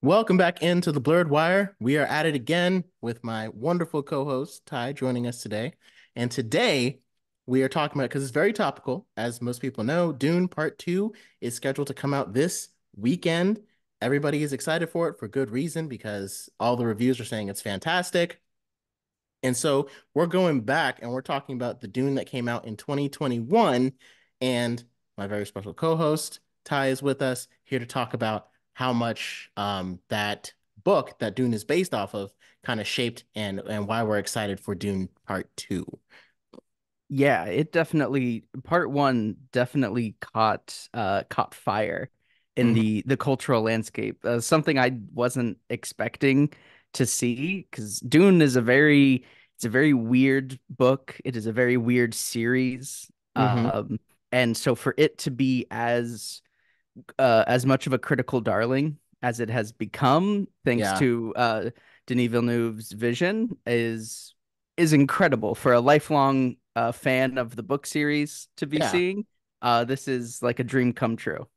Welcome back into the Blurred Wire. We are at it again with my wonderful co-host Ty joining us today. And today we are talking about because it's very topical, as most people know, Dune Part 2 is scheduled to come out this weekend. Everybody is excited for it for good reason because all the reviews are saying it's fantastic. And so we're going back and we're talking about the Dune that came out in 2021. And my very special co-host, Ty, is with us here to talk about how much that book that Dune is based off of kind of shaped and why we're excited for Dune Part 2. Yeah, it definitely part one definitely caught fire in Hmm. the cultural landscape. Something I wasn't expecting to see because Dune is a very weird book. It is a very weird series. Hmm. And so for it to be as much of a critical darling as it has become, thanks Yeah. to Denis Villeneuve's vision, is incredible for a lifelong fan of the book series to be Yeah. seeing. This is like a dream come true.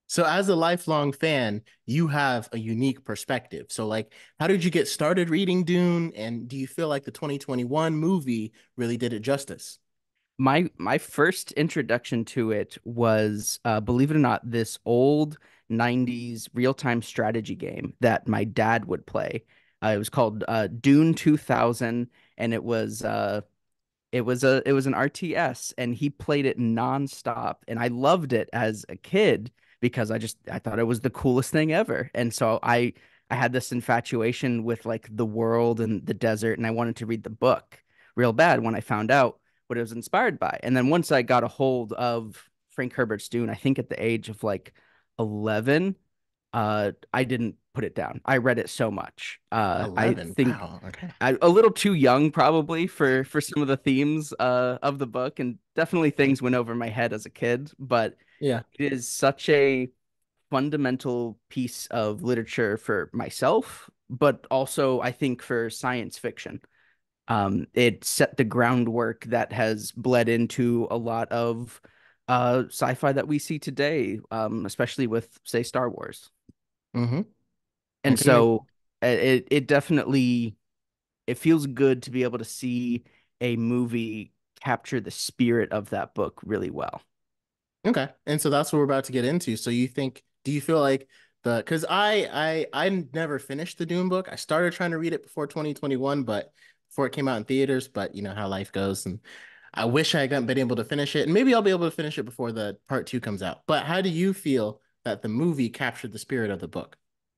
So as a lifelong fan, you have a unique perspective. So like, how did you get started reading Dune? And do you feel like the 2021 movie really did it justice? My first introduction to it was, believe it or not, this old 90s real-time strategy game that my dad would play. It was called Dune 2000, and it was an RTS, and he played it nonstop, and I loved it as a kid because I thought it was the coolest thing ever. And so I had this infatuation with like the world and the desert, and I wanted to read the book real bad when I found out what it was inspired by. And then once I got a hold of Frank Herbert's Dune, I think at the age of like 11, I didn't put it down. I read it so much. I 11. think Wow. Okay. a little too young probably for some of the themes of the book, and definitely things went over my head as a kid. But Yeah. it is such a fundamental piece of literature for myself, but also I think for science fiction. It set the groundwork that has bled into a lot of sci-fi that we see today, especially with, say, Star Wars. Hmm. I And couldn't agree. so it definitely it feels good to be able to see a movie capture the spirit of that book really well. Okay. And so that's what we're about to get into. So do you feel like because I never finished the Dune book. I started trying to read it before 2021, but before it came out in theaters, but you know how life goes. And I wish I had been able to finish it. And maybe I'll be able to finish it before the part two comes out. But how do you feel that the movie captured the spirit of the book?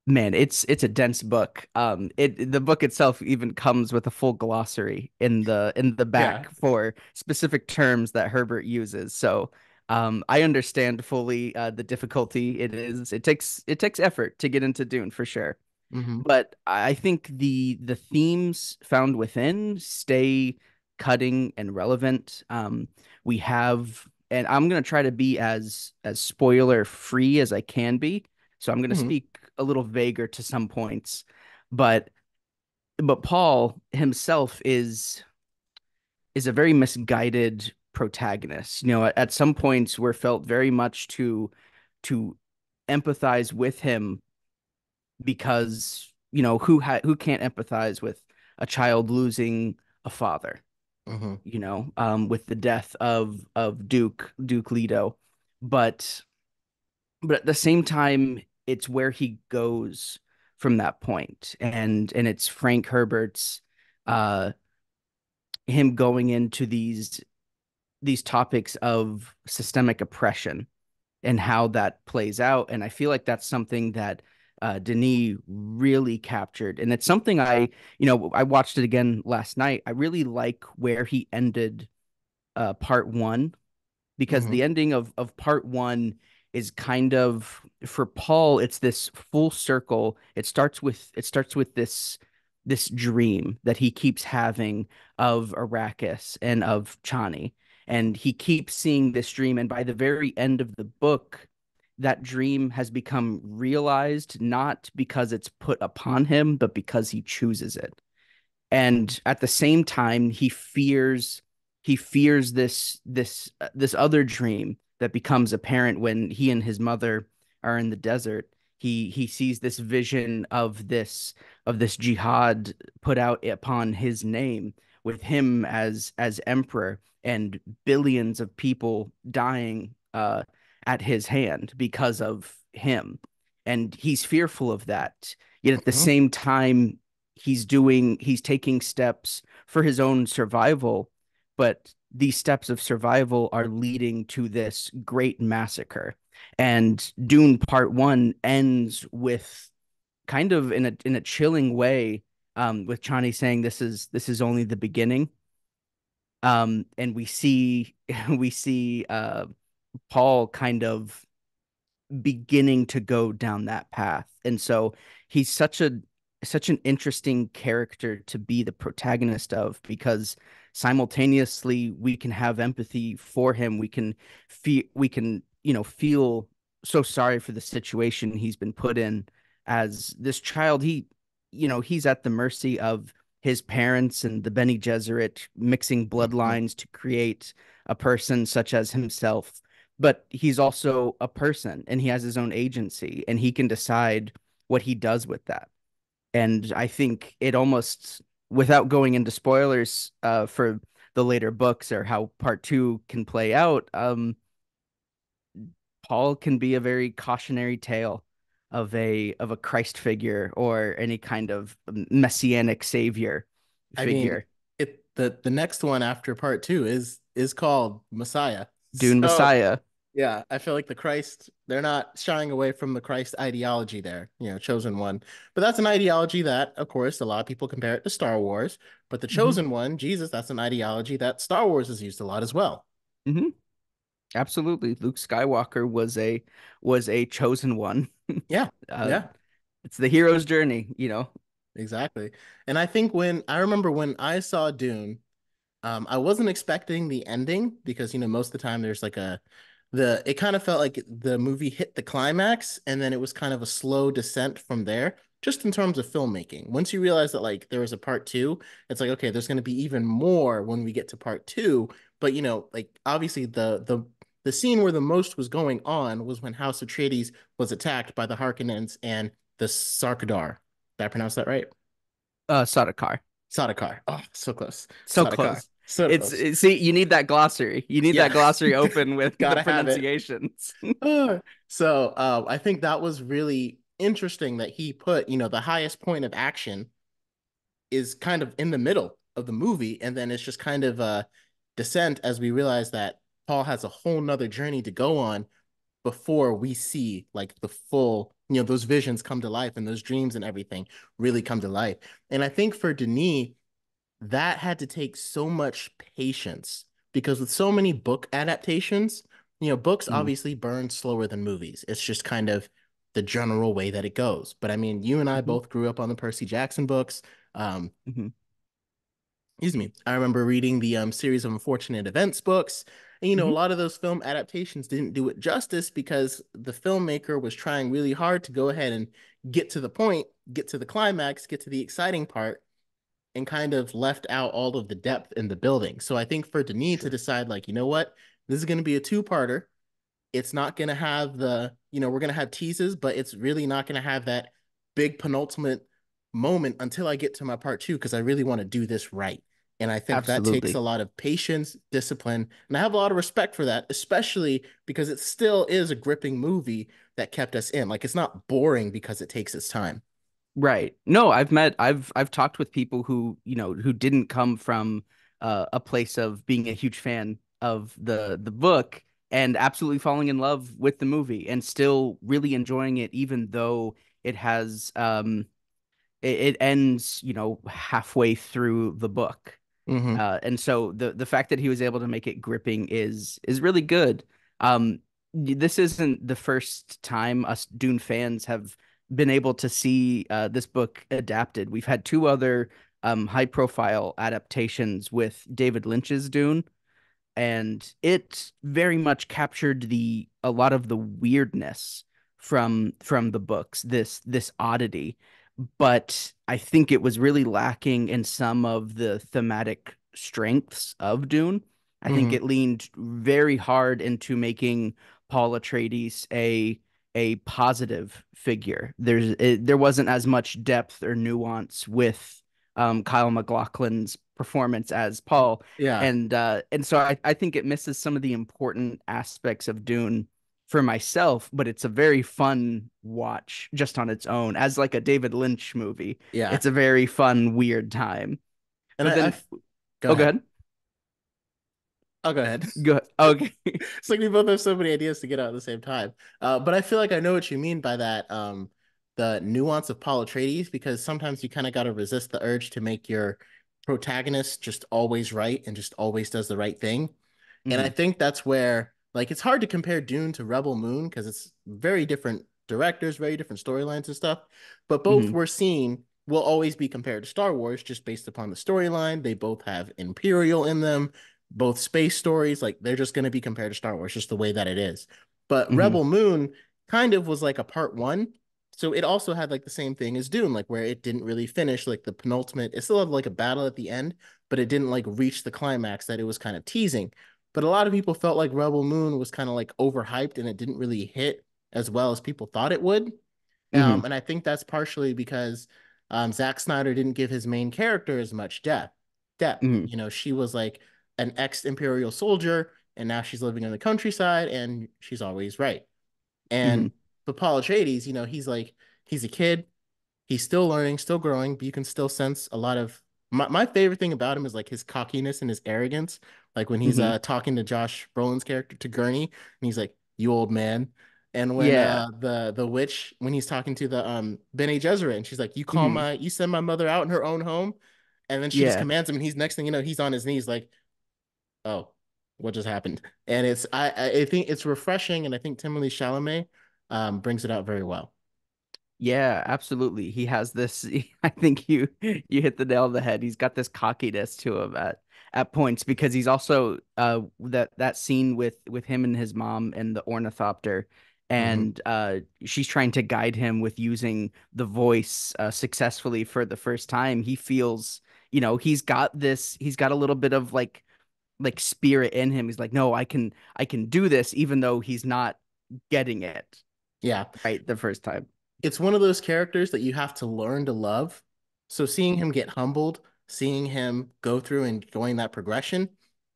Man, it's a dense book. The book itself even comes with a full glossary in the Yeah. back for specific terms that Herbert uses. So I understand fully the difficulty it is. It takes effort to get into Dune for sure. Hmm. But I think the themes found within stay cutting and relevant. We have, and I'm gonna try to be as spoiler free as I can be. So I'm gonna Hmm. speak a little vaguer to some points, but Paul himself is a very misguided protagonist. You know, at some points we're felt very much to empathize with him because who can't empathize with a child losing a father, Hmm. with the death of Duke Leto. but but at the same time it's where he goes from that point, and it's Frank Herbert's uh him going into these topics of systemic oppression and how that plays out. And I feel like that's something that Denis really captured. And it's something I watched it again last night. I really like where he ended part one, because Hmm. the ending of part one is kind of, for Paul, it's this full circle. It starts with this dream that he keeps having of Arrakis and of Chani. And he keeps seeing this dream. And by the very end of the book, that dream has become realized, not because it's put upon him, but because he chooses it. And at the same time he fears this other dream that becomes apparent when he and his mother are in the desert. He sees this vision of this jihad put out upon his name with him as emperor and billions of people dying at his hand because of him. And he's fearful of that. Yet at the Mhm. same time, he's taking steps for his own survival, but these steps of survival are leading to this great massacre. And Dune Part One ends with kind of in a chilling way, with Chani saying this is only the beginning. And we see we see Paul kind of beginning to go down that path. And so he's such an interesting character to be the protagonist of, because simultaneously we can have empathy for him. We can, feel so sorry for the situation he's been put in as this child. He's at the mercy of his parents and the Bene Gesserit mixing Mhm. bloodlines to create a person such as himself, but he's also a person and he has his own agency and he can decide what he does with that. And I think it almost, without going into spoilers for the later books or how part two can play out, Paul can be a very cautionary tale of a Christ figure or any kind of messianic savior I mean, figure. the next one after part two is called Messiah. Dune So Messiah. yeah, I feel like the Christ, they're not shying away from the Christ ideology there, chosen one. But that's an ideology that, of course, a lot of people compare it to Star Wars. But the Hmm. chosen one, Jesus, that's an ideology that Star Wars has used a lot as well. Hmm. Absolutely. Luke Skywalker was a chosen one. Yeah, uh, yeah. it's the hero's journey. Exactly. And I think when I remember when I saw Dune, I wasn't expecting the ending because most of the time there's like it kind of felt like the movie hit the climax and then it was kind of a slow descent from there, just in terms of filmmaking. Once you realize that like there was a part two, it's like okay, there's going to be even more when we get to part two. But like obviously the scene where the most was going on was when House Atreides was attacked by the Harkonnens and the Sarkadar. Did I pronounce that right? Sardaukar. Sardaukar. Oh, so close. So Sardaukar. close. So close. See, you need that glossary. You need that Yeah, glossary open with the gotta have it. pronunciations. So I think that was really interesting that he put, the highest point of action is kind of in the middle of the movie, and then it's just kind of a descent as we realize that Paul has a whole nother journey to go on before we see like the full, those visions come to life and those dreams and everything really come to life. And I think for Denis, that had to take so much patience because with so many book adaptations, books Mm, obviously burn slower than movies. It's just kind of the general way that it goes. But I mean, you and I mhm, both grew up on the Percy Jackson books. mhm, Excuse me. I remember reading the series of unfortunate events books. And a mhm. lot of those film adaptations didn't do it justice because the filmmaker was trying really hard to go ahead and get to the point, get to the climax, get to the exciting part and kind of left out all of the depth in the building. So I think for Denis to Sure. decide, like, you know what, this is going to be a two-parter. It's not going to have we're going to have teases, but it's really not going to have that big penultimate moment until I get to my part two because I really want to do this right. And I think that takes a Absolutely. lot of patience, discipline, and I have a lot of respect for that, especially because it still is a gripping movie that kept us in. Like it's not boring because it takes its time. Right. No, I've talked with people who didn't come from a place of being a huge fan of the book and absolutely falling in love with the movie and still really enjoying it, even though it has it ends, halfway through the book. Mm-hmm. And so the fact that he was able to make it gripping is really good. This isn't the first time us Dune fans have been able to see this book adapted. We've had two other high profile adaptations with David Lynch's Dune, and it very much captured the a lot of the weirdness from the books, this oddity, but I think it was really lacking in some of the thematic strengths of Dune. I think Mm-hmm. it leaned very hard into making Paul Atreides a positive figure. There wasn't as much depth or nuance with Kyle MacLachlan's performance as Paul, Yeah, and so I think it misses some of the important aspects of Dune for myself, but it's a very fun watch just on its own as like a David Lynch movie. yeah. It's a very fun, weird time. And But then, go oh, go ahead. ahead. I'll go ahead. Go okay. It's like we both have so many ideas to get out at the same time. But I feel like I know what you mean by that. The nuance of Paul Atreides, because sometimes you kind of got to resist the urge to make your protagonist just always right and just always does the right thing. And I Hmm. think that's where, like, it's hard to compare Dune to Rebel Moon because it's very different directors, very different storylines and stuff. But both Hmm. we're seeing will always be compared to Star Wars just based upon the storyline. They both have Imperial in them, both space stories. Like, they're just going to be compared to Star Wars, just the way that it is. But Hmm. Rebel Moon kind of was like a part one. So it also had like the same thing as Dune, like where it didn't really finish like the penultimate. It still had like a battle at the end, but it didn't like reach the climax that it was kind of teasing. But a lot of people felt like Rebel Moon was kind of like overhyped and it didn't really hit as well as people thought it would. Hmm. And I think that's partially because Zack Snyder didn't give his main character as much depth. Depth, Hmm. you know, she was like an ex-Imperial soldier, and now she's living in the countryside, and she's always right. Hmm. And but Paul Atreides, you know, he's a kid, he's still learning, still growing, but you can still sense a lot of my favorite thing about him is like his cockiness and his arrogance. Like when he's Hmm. talking to Josh Brolin's character to Gurney, and he's like, "You old man." And when Yeah. the witch when he's talking to the Bene Gesserit and she's like, Hmm. you send my mother out in her own home," and then she just Yeah. commands him, and he's next thing you know, he's on his knees like, "Oh, what just happened?" And I think it's refreshing, and I think Timothée Chalamet brings it out very well. Yeah, absolutely. He has this. I think you hit the nail on the head. He's got this cockiness to him at points because he's also that scene with him and his mom and the ornithopter, Hmm. and she's trying to guide him with using the voice successfully for the first time. He feels, he's got this. He's got a little bit of like spirit in him. He's like, no, I can do this, even though he's not getting it Yeah. right the first time. It's one of those characters that you have to learn to love. So seeing him get humbled, seeing him go through and going that progression,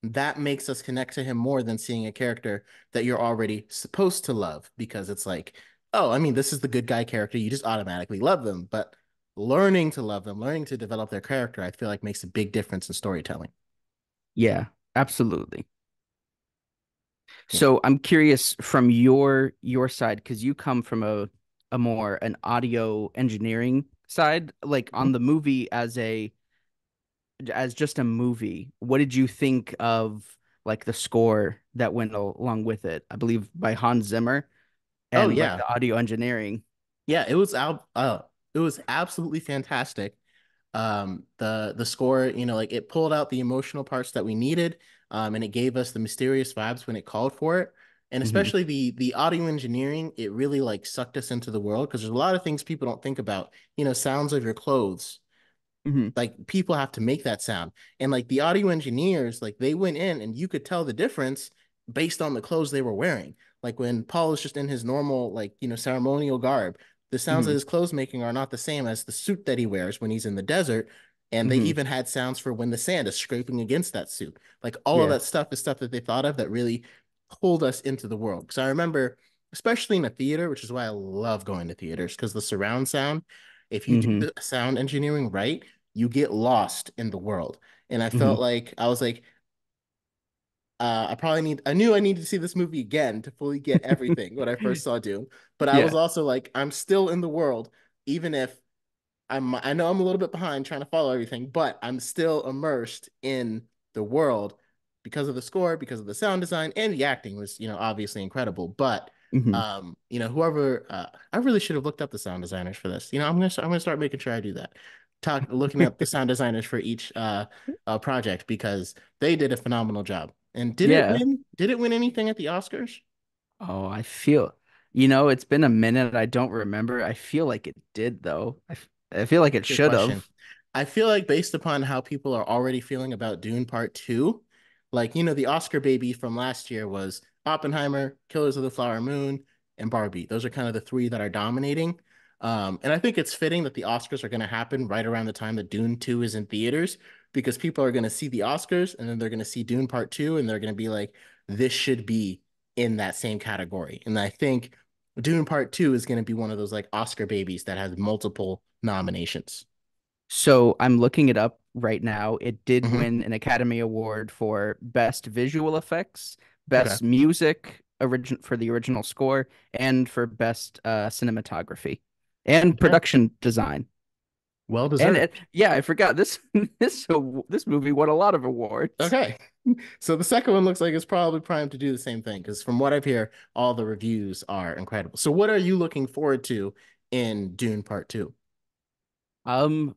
that makes us connect to him more than seeing a character that you're already supposed to love because it's like, oh, I mean, this is the good guy character. You just automatically love them. But learning to love them, learning to develop their character, I feel like makes a big difference in storytelling. Yeah, absolutely. Yeah. So I'm curious from your side because you come from a more an audio engineering side, like Mhm. on the movie as just a movie. What did you think of like the score that went along with it? I believe by Hans Zimmer Oh and like yeah. the audio engineering. Yeah, it was absolutely fantastic. The score, you know, like it pulled out the emotional parts that we needed, and it gave us the mysterious vibes when it called for it. And Hmm. especially the audio engineering, it really like sucked us into the world because there's a lot of things people don't think about, you know, sounds of your clothes, Hmm. like people have to make that sound. And like the audio engineers, like they went in and you could tell the difference based on the clothes they were wearing. Like when Paul is just in his normal, like, you know, ceremonial garb, the sounds that Hmm. his clothes making are not the same as the suit that he wears when he's in the desert. And they Hmm. even had sounds for when the sand is scraping against that suit. Like all of Yeah. that stuff is stuff that they thought of that really pulled us into the world. Because I remember, especially in a theater, which is why I love going to theaters, because the surround sound, if you do Hmm. the sound engineering right, you get lost in the world. And I felt Hmm. like I was like, I knew I needed to see this movie again to fully get everything when I first saw Dune. But I was Yeah. also like, I'm still in the world, even if I know I'm a little bit behind trying to follow everything, but I'm still immersed in the world because of the score, because of the sound design, and the acting was, you know, obviously incredible. But Hmm. you know, whoever I really should have looked up the sound designers for this. You know, I'm gonna start making sure I do that. Looking up the sound designers for each project because they did a phenomenal job. And Yeah. did it win anything at the Oscars? Oh, it's been a minute. I don't remember. I feel like it did though. I feel like it Good should question. have. I feel like based upon how people are already feeling about Dune Part 2, like, you know, the Oscar baby from last year was Oppenheimer, Killers of the Flower Moon, and Barbie. Those are kind of the three that are dominating. And I think it's fitting that the Oscars are going to happen right around the time that Dune 2 is in theaters because people are going to see the Oscars and then they're going to see Dune Part 2 and they're going to be like, this should be in that same category. And I think Dune Part 2 is going to be one of those like Oscar babies that has multiple nominations. So I'm looking it up right now. It did Hmm. win an Academy Award for Best Visual Effects, Okay. Best Music origin for the original score, and for Best Cinematography and Okay. Production Design. Well And deserved. yeah, I forgot this this movie won a lot of awards. Okay. So the second one looks like it's probably primed to do the same thing because from what I've heard, all the reviews are incredible. So what are you looking forward to in Dune Part 2? Um,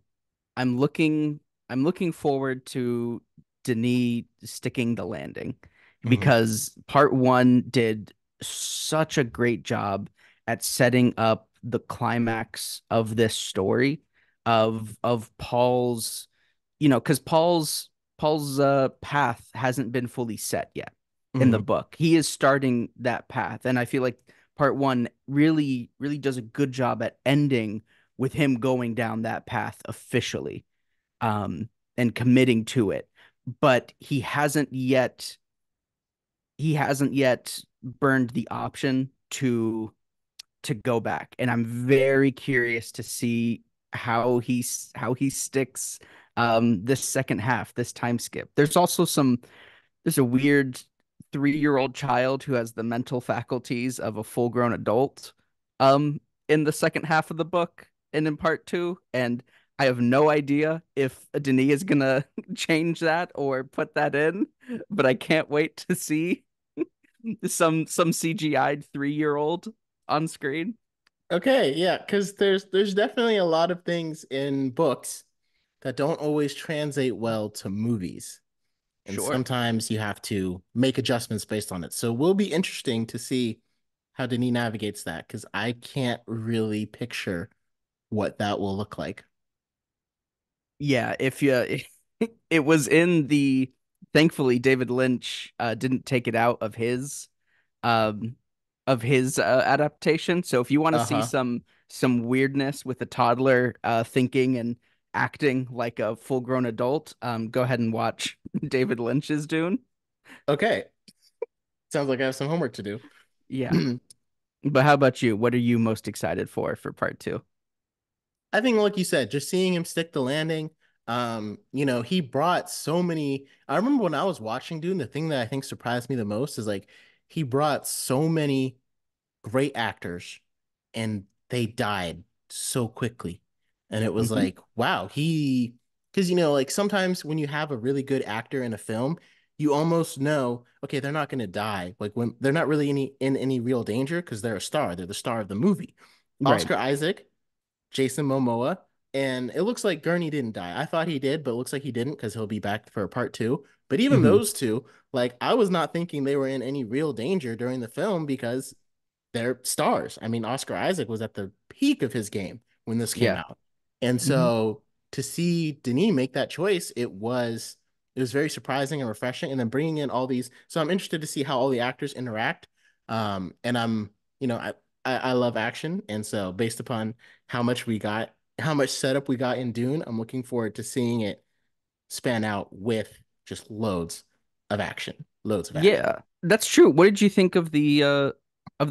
I'm looking I'm looking forward to Denis sticking the landing Hmm. because part one did such a great job at setting up the climax of this story of Paul's, because Paul's path hasn't been fully set yet in the Hmm. book. He is starting that path, and I feel like part one really does a good job at ending with him going down that path officially, um, and committing to it. But he hasn't yet burned the option to go back, and I'm very curious to see how he sticks this second half, this time skip. There's a weird 3-year-old child who has the mental faculties of a full-grown adult um in the second half of the book and in part two. And I have no idea if Denis is gonna change that or put that in, but I can't wait to see some CGI'd 3-year-old on screen. Okay, yeah, because there's definitely a lot of things in books that don't always translate well to movies. And Sure. sometimes you have to make adjustments based on it. So it will be interesting to see how Denis navigates that because I can't really picture what that will look like. Yeah, if you it was in the thankfully David Lynch didn't take it out um of his adaptation. So if you want to see Uh-huh. some weirdness with a toddler thinking and acting like a full-grown adult, go ahead and watch David Lynch's Dune. Okay. Sounds like I have some homework to do. Yeah. But how about you? What are you most excited for part two? I think, like you said, just seeing him stick the landing, he brought so many. I remember when I was watching Dune, the thing that I think surprised me the most is like he brought so many great actors and they died so quickly. And it was Hmm. like, wow, because, like sometimes when you have a really good actor in a film, you almost know, okay, they're not going to die. Like when they're not really in any real danger because they're a star. They're the star of the movie. Right. Oscar Isaac, Jason Momoa, and it looks like Gurney didn't die. I thought he did, but it looks like he didn't because he'll be back for part two. But even Hmm. those two, like I was not thinking they were in any real danger during the film because they're stars. I mean, Oscar Isaac was at the peak of his game when this came Yeah. out. And Hmm. so to see Denis make that choice, it was very surprising and refreshing. And then bringing in all these, so I'm interested to see how all the actors interact. And I love action, and so based upon how much setup we got in Dune, I'm looking forward to seeing it span out with just loads of action. Yeah, that's true. What did you think of the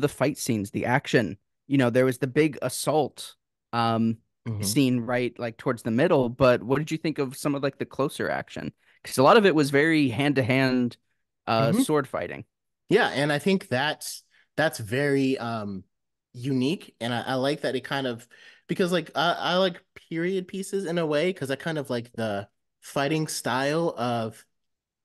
fight scenes, the action? There was the big assault um Hmm. scene right like towards the middle, but what did you think of some of like the closer action? Because a lot of it was very hand-to-hand Hmm. sword fighting. Yeah, and I think that's very unique, and I like that it kind of because like I like period pieces in a way because I kind of like the fighting style of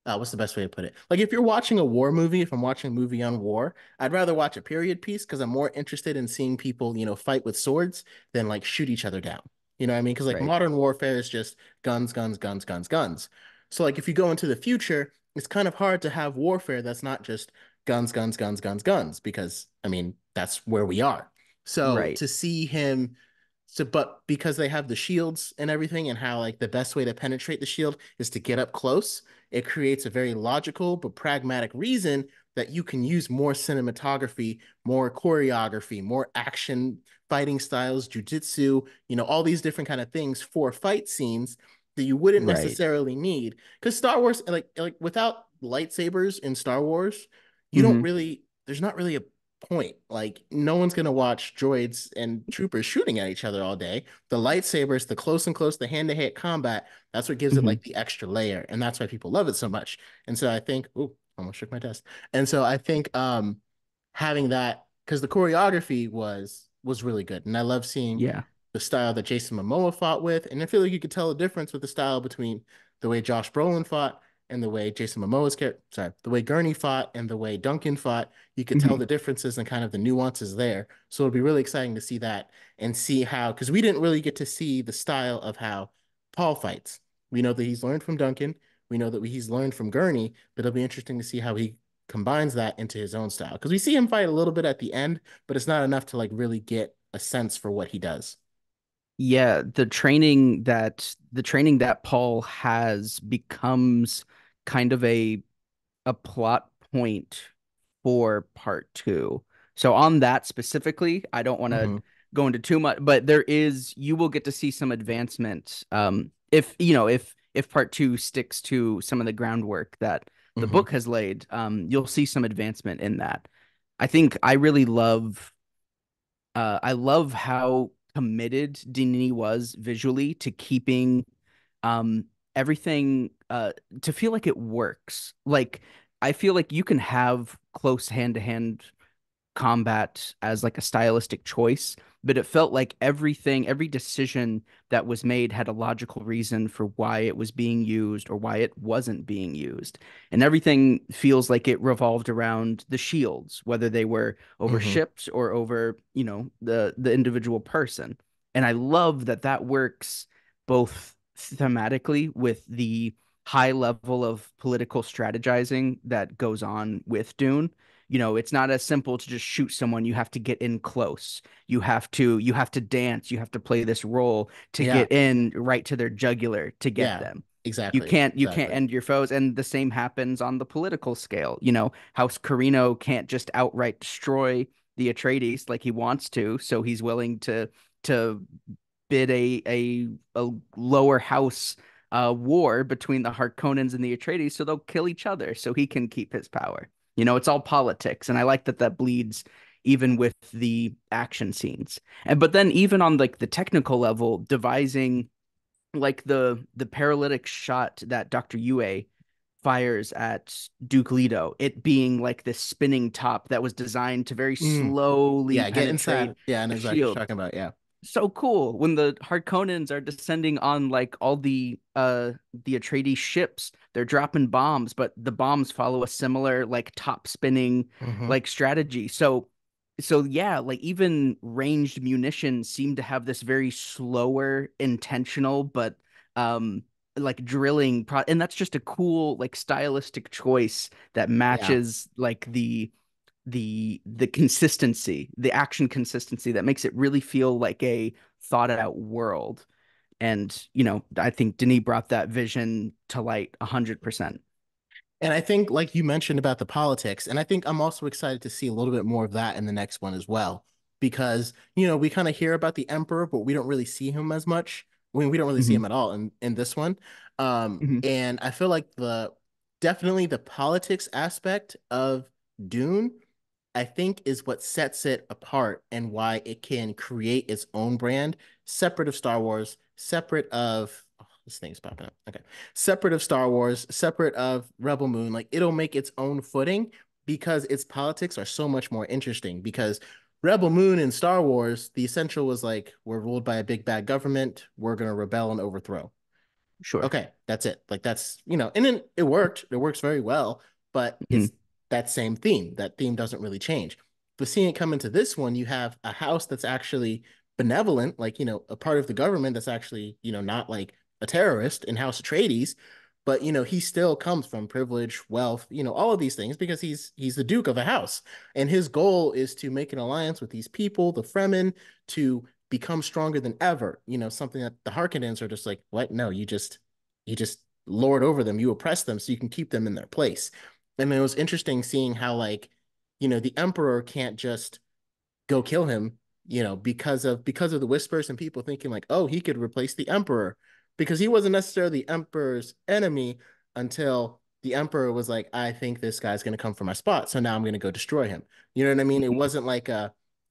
what's the best way to put it? Like if you're watching a war movie, if I'm watching a movie on war, I'd rather watch a period piece because I'm more interested in seeing people, fight with swords than like shoot each other down. You know what I mean? Because like Right. modern warfare is just guns, guns, guns, guns, guns. So like if you go into the future, it's kind of hard to have warfare that's not just guns, guns, guns, guns, guns, because I mean that's where we are. So Right. to see him but because they have the shields and everything, and how like the best way to penetrate the shield is to get up close, it creates a very logical but pragmatic reason that you can use more cinematography, more choreography, more action fighting styles, jujitsu, all these different kind of things for fight scenes that you wouldn't Right. necessarily need. Because Star Wars, like without lightsabers in Star Wars, you don't Hmm. really, there's not really a point. Like no one's gonna watch droids and troopers shooting at each other all day. The lightsabers, the close and close, the hand-to-hand combat, that's what gives it Hmm. like the extra layer. And that's why people love it so much. And so I think, oh, almost shook my desk. And so I think having that, because the choreography was really good. And I love seeing Yeah. the style that Jason Momoa fought with. And I feel like you could tell a difference with the style between the way Josh Brolin fought and the way Jason Momoa's character, sorry, the way Gurney fought and the way Duncan fought. You could tell Hmm. the differences and kind of the nuances there. So it'll be really exciting to see that and see how, because we didn't really get to see the style of how Paul fights. We know that he's learned from Duncan. We know that he's learned from Gurney, but it'll be interesting to see how he combines that into his own style. Because we see him fight a little bit at the end, but it's not enough to like really get a sense for what he does. Yeah, the training that Paul has becomes kind of a plot point for part two. So on that specifically, I don't want to Hmm. go into too much, but you will get to see some advancement. If if part two sticks to some of the groundwork that the Hmm. book has laid, you'll see some advancement in that. I think I love how committed Denis was visually to keeping um everything to feel like it works. Like I feel like you can have close hand-to-hand combat as like a stylistic choice, but it felt like every decision that was made had a logical reason for why it was being used or why it wasn't being used. And everything feels like it revolved around the shields, whether they were over Hmm. ships or over, the individual person. And I love that that works both thematically with the high level of political strategizing that goes on with Dune. It's not as simple to just shoot someone. You have to get in close. You have to dance. You have to play this role to Yeah. get in right to their jugular to get Yeah. them. You Exactly. can't you can't Exactly. end your foes, and the same happens on the political scale. House Carino can't just outright destroy the Atreides like he wants to, so he's willing to bid a lower house war between the Harkonnens and the Atreides, so they'll kill each other so he can keep his power. It's all politics, and I like that that bleeds even with the action scenes. And but then even on like the technical level, devising like the paralytic shot that Dr. Yue fires at Duke Leto, it being like this spinning top that was designed to very Mm. slowly Yeah. Get penetrate inside. Yeah. I know the exactly what shield. you're talking about. Yeah. So cool when the Harkonnens are descending on like all the Atreides ships. They're dropping bombs, but the bombs follow a similar like top spinning Hmm. like strategy. So yeah, like even ranged munitions seem to have this very slower, intentional, but um like and that's just a cool like stylistic choice that Yeah. matches like the consistency, the action consistency that makes it really feel like a thought out world. And I think Denis brought that vision to light 100%. And I think, like you mentioned about the politics, and I think I'm also excited to see a little bit more of that in the next one as well, because we kind of hear about the Emperor, but we don't really see him as much. I mean, we don't really see him Hmm. at all in this one. Hmm. And I feel like the definitely the politics aspect of Dune I think is what sets it apart and why it can create its own brand, separate of Star Wars, separate of this thing's popping up. Okay. Separate of Star Wars, separate of Rebel Moon. Like it'll make its own footing because its politics are so much more interesting. Because Rebel Moon and Star Wars, the essential was like, we're ruled by a big bad government, we're gonna rebel and overthrow. Sure. Okay, that's it. Like and then it worked. It works very well, but Hmm. it's that same theme. That theme doesn't really change. But seeing it come into this one, you have a house that's actually benevolent, like, a part of the government that's actually, not like a terrorist in House Atreides, but he still comes from privilege, wealth, all of these things because he's the Duke of a house. And his goal is to make an alliance with these people, the Fremen, to become stronger than ever. Something that the Harkonnens are just like, what? No, you just lord over them, you oppress them so you can keep them in their place. And it was interesting seeing how like, the emperor can't just go kill him, because of the whispers and people thinking like, oh, he could replace the emperor because he wasn't necessarily the emperor's enemy until the emperor was like, I think this guy's going to come for my spot, so now I'm going to go destroy him. You know what I mean? It wasn't like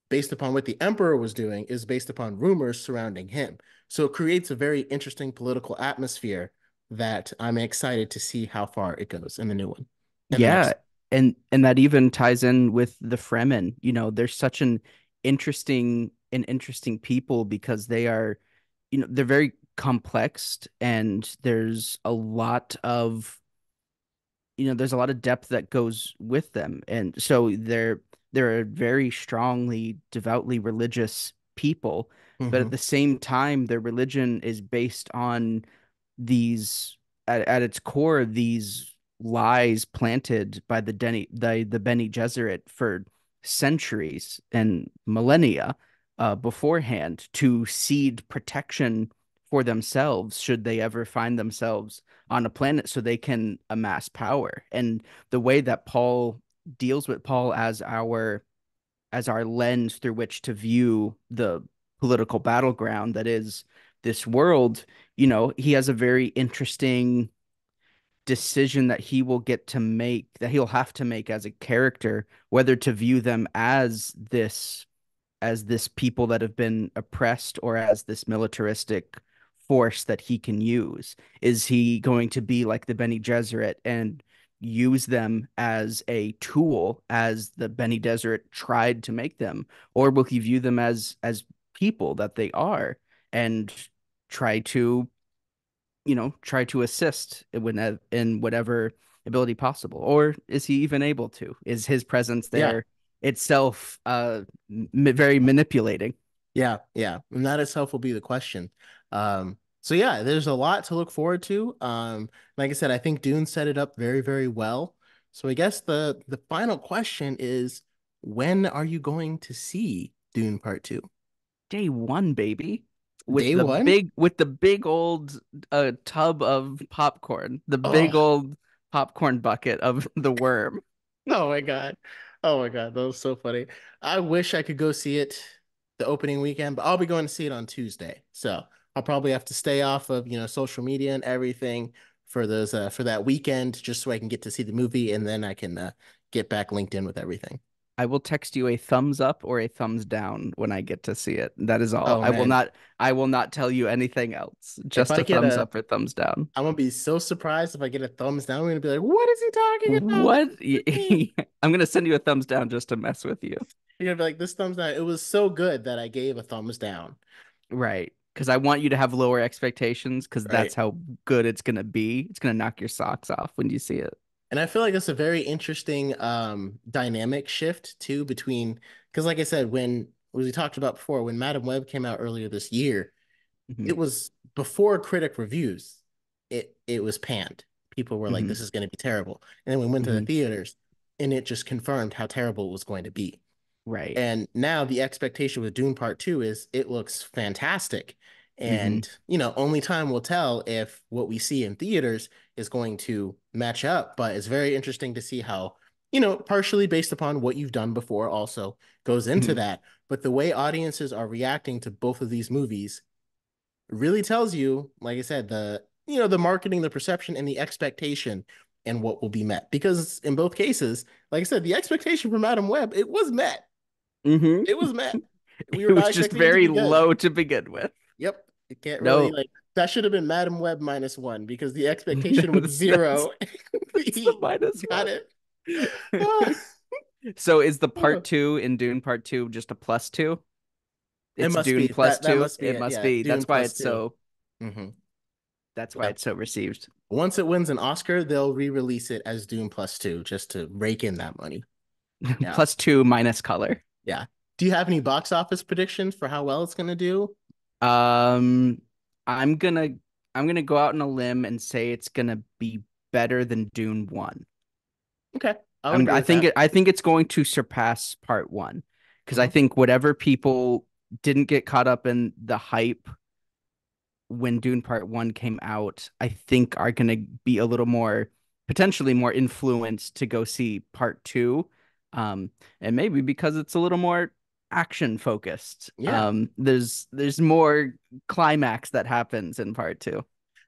based upon what the emperor was doing, is based upon rumors surrounding him. So it creates a very interesting political atmosphere that I'm excited to see how far it goes in the new one, in the Yeah, next. and that even ties in with the Fremen. You know, they're such an interesting people because they are, they're very complex and there's a lot of depth that goes with them. And so they're a very strongly, devoutly religious people, but at Hmm. the same time, their religion is based on these at its core these lies planted by the Bene Gesserit for centuries and millennia beforehand to seed protection for themselves should they ever find themselves on a planet so they can amass power. And the way that Paul deals with Paul as our lens through which to view the political battleground that is this world, he has a very interesting decision that he will get to make, that he'll have to make as a character, whether to view them as this people that have been oppressed or as this militaristic force that he can use. Is he going to be like the Bene Gesserit and use them as a tool as the Bene Gesserit tried to make them, or will he view them as people that they are and try to try to assist in whatever ability possible, or is he even able to? Is his presence Yeah. there itself very manipulating? Yeah, yeah. And that itself will be the question. So yeah, there's a lot to look forward to. Like I said, I think Dune set it up very, very well. So I guess the final question is, when are you going to see Dune Part Two? Day one, baby, with Day the one? big old tub of popcorn, the big Oh, old popcorn bucket of the worm. oh my God. Oh my God, that was so funny. I wish I could go see it the opening weekend, but I'll be going to see it on Tuesday. So I'll probably have to stay off of, social media and everything for that weekend just so I can get to see the movie and then I can get back linked in with everything. I will text you a thumbs up or a thumbs down when I get to see it. That is all. Oh I will man. not I will not tell you anything else. If Just I a get thumbs a up or thumbs down. I'm gonna be so surprised if I get a thumbs down. I'm gonna be like, what is he talking about? What What? does it mean? I'm gonna send you a thumbs down just to mess with you. You're gonna be like, this thumbs down. It was so good that I gave a thumbs down. Right. Because I want you to have lower expectations because Right. that's how good it's gonna be. It's gonna knock your socks off when you see it. And I feel like it's a very interesting dynamic shift too between because like I said, when we talked about before, when Madam Web came out earlier this year, Hmm. it was before critic reviews, it was panned. People were like, Hmm. this is gonna be terrible. And then we went to the Hmm. theaters and it just confirmed how terrible it was going to be. Right. And now the expectation with Dune Part 2 is it looks fantastic. Hmm. And, only time will tell if what we see in theaters is going to match up. But it's very interesting to see how, partially based upon what you've done before also goes into Hmm. that. But the way audiences are reacting to both of these movies really tells you, like I said, the marketing, the perception, and the expectation and what will be met. Because in both cases, like I said, the expectation from Madam Web, it was met. Hmm. It was met. We It were was not just expecting it to very be good. low to begin with. Yep. It can't really No, like that should have been Madam Web -1 because the expectation was that's that's zero. that's the He minus got one. it. Uh, So is the part two in Dune part two just a plus two? it It's must Dune be plus that two. must be It it. must Yeah, be. Dune That's why plus it's two. so. Hmm. That's why Yep. it's so received. Once it wins an Oscar, they'll re-release it as Dune plus 2 just to rake in that money. Yeah. Plus two minus color. Yeah. Do you have any box office predictions for how well it's gonna do? Um, I'm gonna I'm gonna go out on a limb and say it's gonna be better than Dune one. Okay. I'll I'm agree I with think that. it I think it's going to surpass part one because I Hmm. think whatever people didn't get caught up in the hype when Dune Part One came out, I think are gonna be a little more potentially more influenced to go see part two. And maybe because it's a little more action focused. Yeah. There's more climax that happens in part two.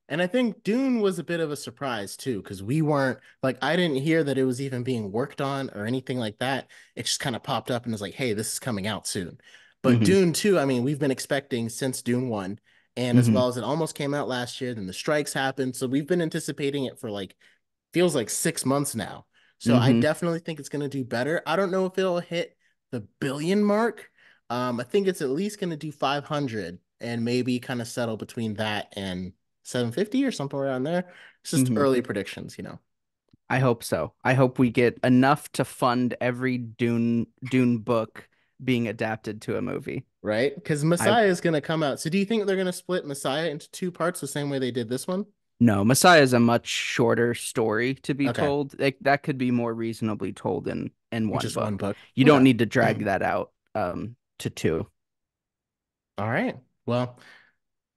And I think Dune was a bit of a surprise too, because we weren't like, I didn't hear that it was even being worked on or anything like that. It just kind of popped up and was like, hey, this is coming out soon. But Hmm. Dune 2, I mean, we've been expecting since Dune 1, and as Hmm. well as it almost came out last year, then the strikes happened. So we've been anticipating it for like, feels like 6 months now. So I Hmm. definitely think it's going to do better. I don't know if it'll hit the billion mark. I think it's at least going to do 500 and maybe kind of settle between that and 750 or something around there. It's just Hmm. early predictions, you know, I hope so. I hope we get enough to fund every Dune book being adapted to a movie. right? Because I Messiah is going to come out. So do you think they're going to split Messiah into two parts the same way they did this one? No, Messiah is a much shorter story to be Okay, told. That could be more reasonably told in one just one book. book. You don't Okay. need to drag that out to two. All right. Well,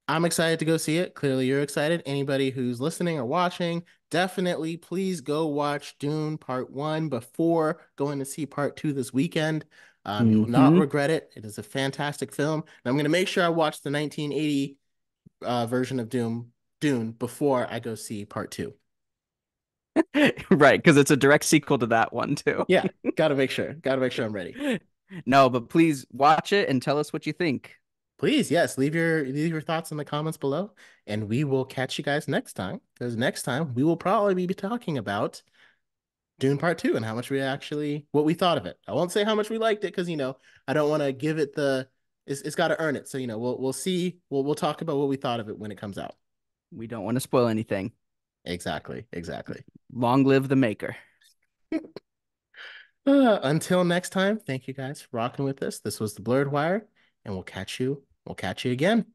I'm excited to go see it. Clearly, you're excited. Anybody who's listening or watching, definitely please go watch Dune Part 1 before going to see Part 2 this weekend. You will not Hmm. regret it. It is a fantastic film. And I'm going to make sure I watch the 1980 version of Dune before I go see Part 2. Right, because it's a direct sequel to that one too. Yeah, gotta make sure. Gotta make sure I'm ready. No, but please watch it and tell us what you think. Please, yes, leave your thoughts in the comments below, and we will catch you guys next time. Because next time we will probably be talking about Dune Part 2 and how much we actually what we thought of it. I won't say how much we liked it because I don't want to give it the it's got to earn it. So we'll see. We'll talk about what we thought of it when it comes out. We don't want to spoil anything. Exactly, exactly. Long live the maker. Until next time, thank you guys for rocking with us. This was the Blurred Wire, and we'll catch you. We'll catch you again.